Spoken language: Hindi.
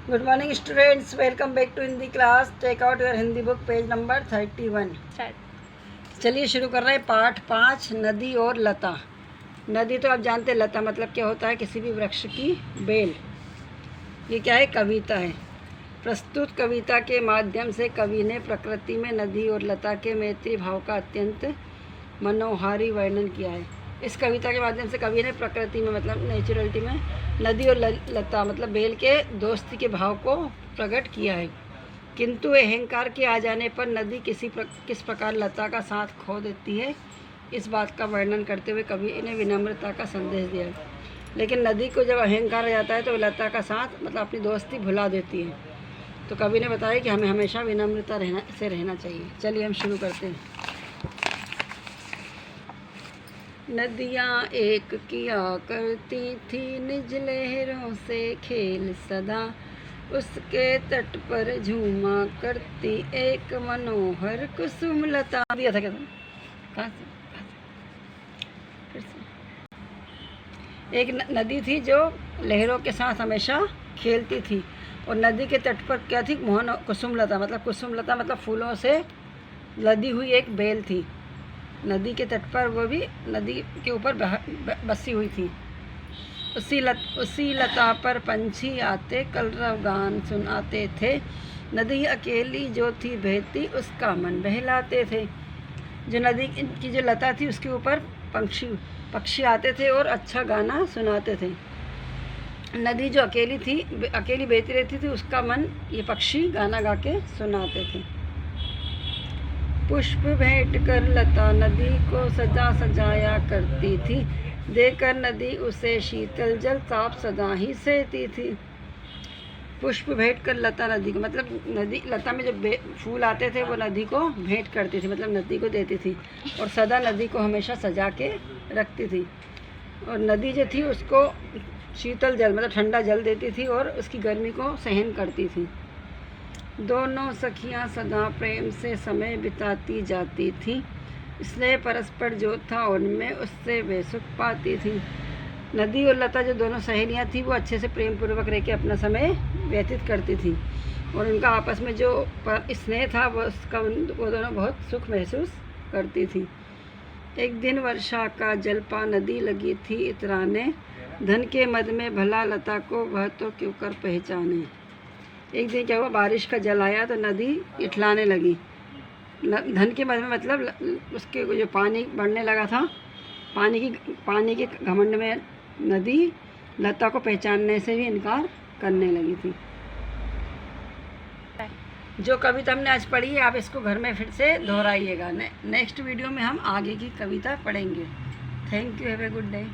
Good morning students, welcome back to Hindi class. Take out your Hindi book, page number 31। चलिए शुरू कर रहे हैं पाठ 5, नदी और लता। नदी तो आप जानते हैं, लता मतलब क्या होता है, किसी भी वृक्ष की बेल। ये क्या है, कविता है। प्रस्तुत कविता के माध्यम से कवि ने प्रकृति में नदी और लता के मैत्री भाव का अत्यंत मनोहारी वर्णन किया है। इस कविता के माध्यम से कवि ने प्रकृति में मतलब नेचुरलिटी में नदी और लता मतलब बेल के दोस्ती के भाव को प्रकट किया है। किंतु अहंकार के आ जाने पर नदी किस प्रकार लता का साथ खो देती है, इस बात का वर्णन करते हुए कवि ने विनम्रता का संदेश दिया है। लेकिन नदी को जब अहंकार आ जाता है तो लता का साथ मतलब अपनी दोस्ती भुला देती है। तो कवि ने बताया कि हमें हमेशा विनम्रता रहना चाहिए। चलिए हम शुरू करते हैं। नदियाँ एक किया करती थी निज लहरों से खेल सदा, उसके तट पर झूमा करती एक मनोहर कुसुम लता। दिया था क्या कहाँ से? फिर से। एक नदी थी जो लहरों के साथ हमेशा खेलती थी, और नदी के तट पर क्या थी, मोहन कुसुम लता मतलब फूलों से लदी हुई एक बेल थी। नदी के तट पर वो भी नदी के ऊपर बसी हुई थी। उसी लता पर पंछी आते कलरव गान सुनाते थे। नदी अकेली जो थी बहती उसका मन बहलाते थे। जो नदी की जो लता थी उसके ऊपर पक्षी आते थे और अच्छा गाना सुनाते थे। नदी जो अकेली बहती रहती थी, उसका मन ये पक्षी गाना गा के सुनाते थे। पुष्प भेंट कर लता नदी को सजाया करती थी, देकर नदी उसे शीतल जल साफ सदा ही सहती थी। पुष्प भेंट कर लता नदी को मतलब लता में जो फूल आते थे वो नदी को भेंट करती थी, मतलब नदी को देती थी, और सदा नदी को हमेशा सजा के रखती थी। और नदी जो थी उसको शीतल जल मतलब ठंडा जल देती थी और उसकी गर्मी को सहन करती थी। दोनों सखियां सदा प्रेम से समय बिताती जाती थी, इसलिए परस्पर जो था उनमें उससे वे सुख पाती थी। नदी और लता जो दोनों सहेलियां थी वो अच्छे से प्रेम पूर्वक रह के अपना समय व्यतीत करती थी, और उनका आपस में जो स्नेह था वो दोनों बहुत सुख महसूस करती थी। एक दिन वर्षा का जलपा नदी लगी थी इतराने, धन के मद में भला लता को वह तो क्यों कर पहचाने। एक दिन क्या हुआ, बारिश का जल आया तो नदी इठलाने लगी। धन के मद में मतलब उसके जो पानी बढ़ने लगा था, पानी के घमंड में नदी लता को पहचानने से भी इनकार करने लगी थी। जो कविता हमने आज पढ़ी है आप इसको घर में फिर से दोहराइएगा। नेक्स्ट वीडियो में हम आगे की कविता पढ़ेंगे। Thank you, have a good day.